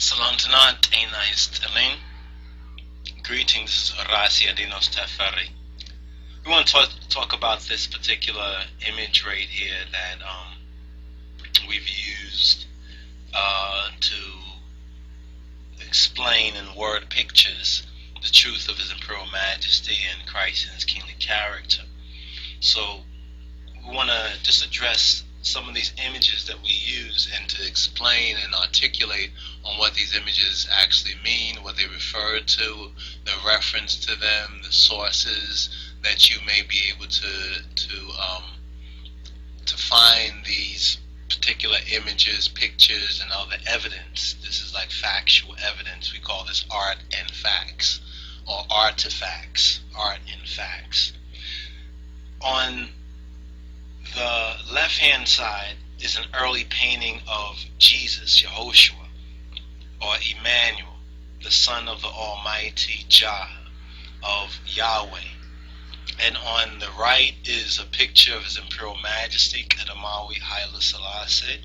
Salantanat Ainais Telin. Greetings, Rasiadonis TAFARI. We want to talk about this particular image right here that we've used to explain in word pictures the truth of His Imperial Majesty and Christ and His kingly character. So we want to just address some of these images that we use and to explain and articulate on what these images actually mean, what they refer to, the reference to them, the sources that you may be able to find these particular images, pictures, and other evidence. This is like factual evidence. We call this art and facts, or artifacts, art and facts. On the left-hand side is an early painting of Jesus, Yehoshua, or Emmanuel, the Son of the Almighty Jah, of Yahweh. And on the right is a picture of His Imperial Majesty, HAILE SELASSIE,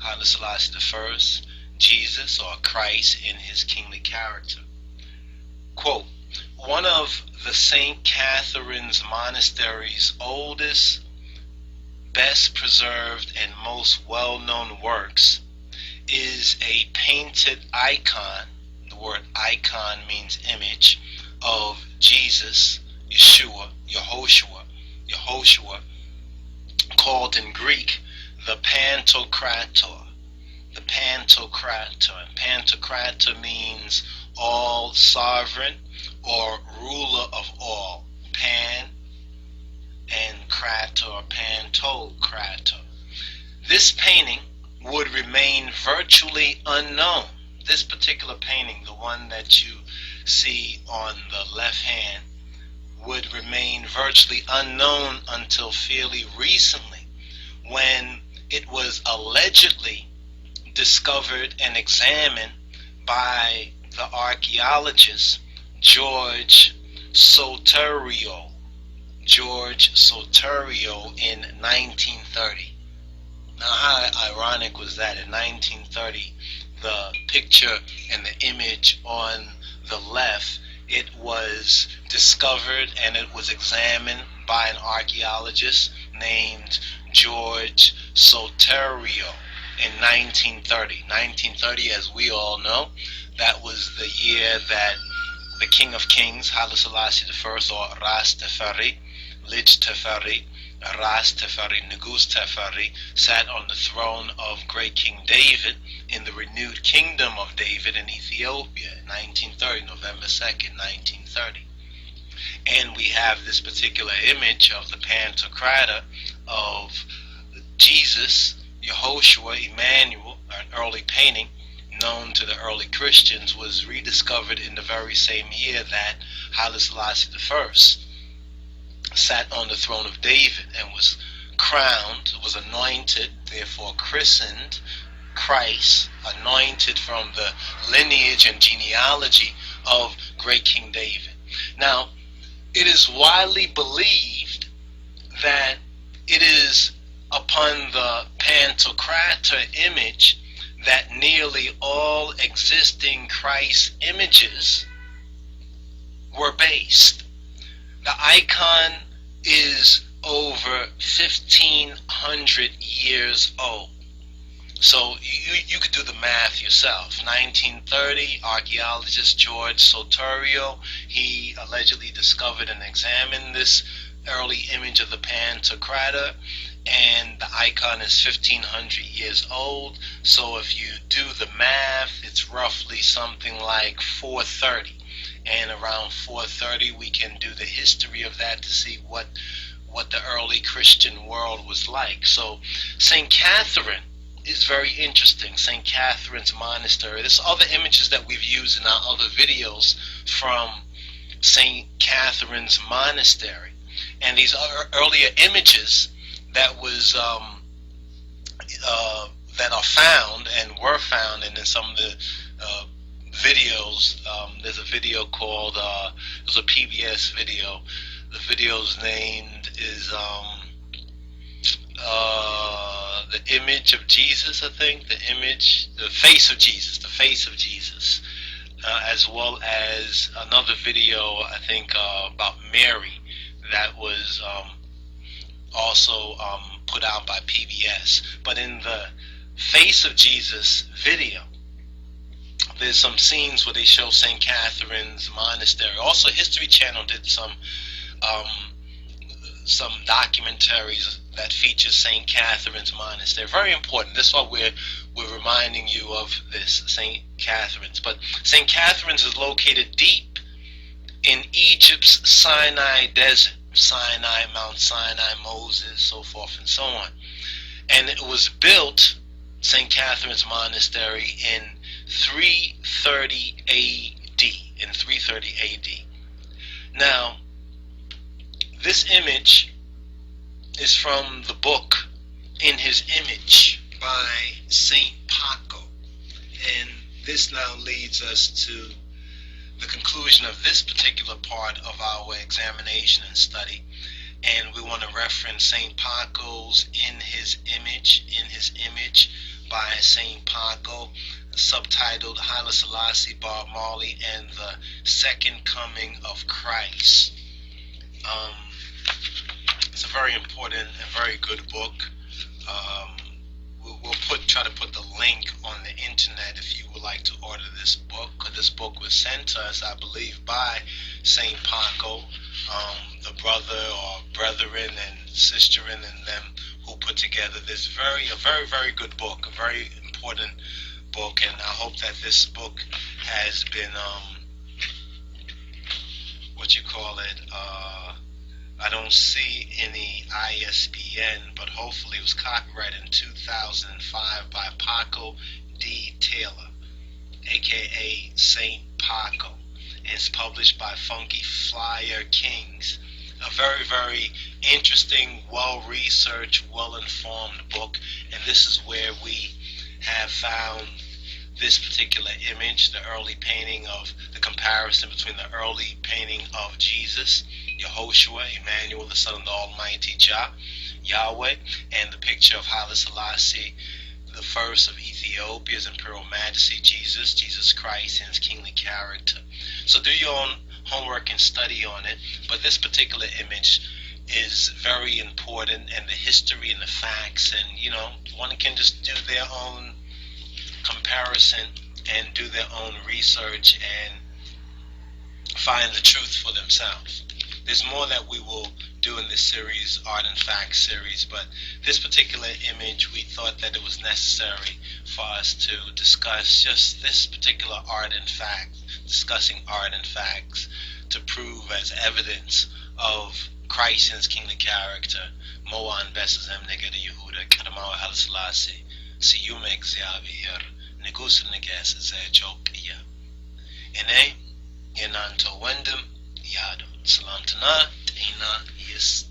HAILE SELASSIE I, Jesus, or Christ, in His kingly character. Quote, one of the St. Catherine's Monastery's oldest, best preserved, and most well-known works is a painted icon. The word icon means image, of Jesus, Yehoshua, called in Greek the Pantocrator. The Pantocrator. And Pantocrator means all sovereign or ruler of all. Pan and Krator, Pantocrator. This painting would remain virtually unknown. This particular painting, the one that you see on the left hand, would remain virtually unknown until fairly recently, when it was allegedly discovered and examined by the archaeologist George Soterio in 1930. Now, how ironic was that? In 1930, the picture and the image on the left, it was discovered and it was examined by an archaeologist named George Soterio in 1930. 1930, as we all know, that was the year that the King of Kings, Haile Selassie I, or Rastafari, Lij Tafari, Rastafari, Nugus Tafari, sat on the throne of great King David in the renewed kingdom of David in Ethiopia in 1930, November 2nd, 1930. And we have this particular image of the Pantocrator of Jesus, Yehoshua, Emmanuel, an early painting known to the early Christians, was rediscovered in the very same year that Haile Selassie I sat on the throne of David and was crowned, was anointed, therefore christened Christ, anointed from the lineage and genealogy of great King David. Now, it is widely believed that it is upon the Pantocrator image that nearly all existing Christ images were based. The icon is over 1,500 years old. So you could do the math yourself. 1930, archaeologist George Soterio, he allegedly discovered and examined this early image of the Pantocrator, and the icon is 1,500 years old. So if you do the math, it's roughly something like 430. And around 430, we can do the history of that to see what the early Christian world was like. So St. Catherine is very interesting. St. Catherine's Monastery. There's other images that we've used in our other videos from St. Catherine's Monastery. And these earlier images that was that are found and were found, and in some of the videos, there's a video called, it was a PBS video. The video's named is the image of Jesus, I think. The face of Jesus. The face of Jesus, as well as another video, I think, about Mary that was also put out by PBS. But in the face of Jesus video, there's some scenes where they show St. Catherine's Monastery. Also, History Channel did some documentaries that feature St. Catherine's Monastery. Very important. This is why we're reminding you of this, St. Catherine's. But St. Catherine's is located deep in Egypt's Sinai Desert. Sinai, Mount Sinai, Moses, so forth and so on. And it was built, St. Catherine's Monastery, in 330 AD. In 330 AD. Now, this image is from the book In His Image by Saint Paco. And this now leads us to the conclusion of this particular part of our examination and study. And we want to reference Saint Paco's In His Image by Saint Paco, subtitled Haile Selassie, Bob Marley, and the Second Coming of Christ. It's a very important and very good book. We'll try to put the link on the internet if you would like to order this book. This book was sent to us, I believe, by Saint Paco, the brother or brethren and sisterin and them who put together this very good book, a very important book. And I hope that this book has been I don't see any ISBN, but hopefully it was copyrighted in 2005 by Paco D. Taylor, aka Saint Paco, and it's published by Funky Flyer Kings. A very interesting, well-researched, well-informed book, and this is where we have found this particular image, the early painting of the comparison between the early painting of Jesus, Yehoshua, Emmanuel, the Son of the Almighty Yahweh, and the picture of Haile Selassie, the first of Ethiopia's Imperial Majesty, Jesus Christ, and his kingly character. So do your own homework and study on it, but this particular image is very important, and the history and the facts, and one can just do their own comparison and do their own research and find the truth for themselves. There's more that we will do in this series, Art and Facts series, but this particular image, we thought that it was necessary for us to discuss just this particular art and fact, discussing art and facts to prove as evidence of Christ and his kingly character. Moan Besazem Negada Yehuda, Kadamawa Haile Selassie, Siyumek Ziavir, Negusa Negas Zajok Ya. Ine, Yananto Wendem, Yado. Salam Tana, Ina, Yes.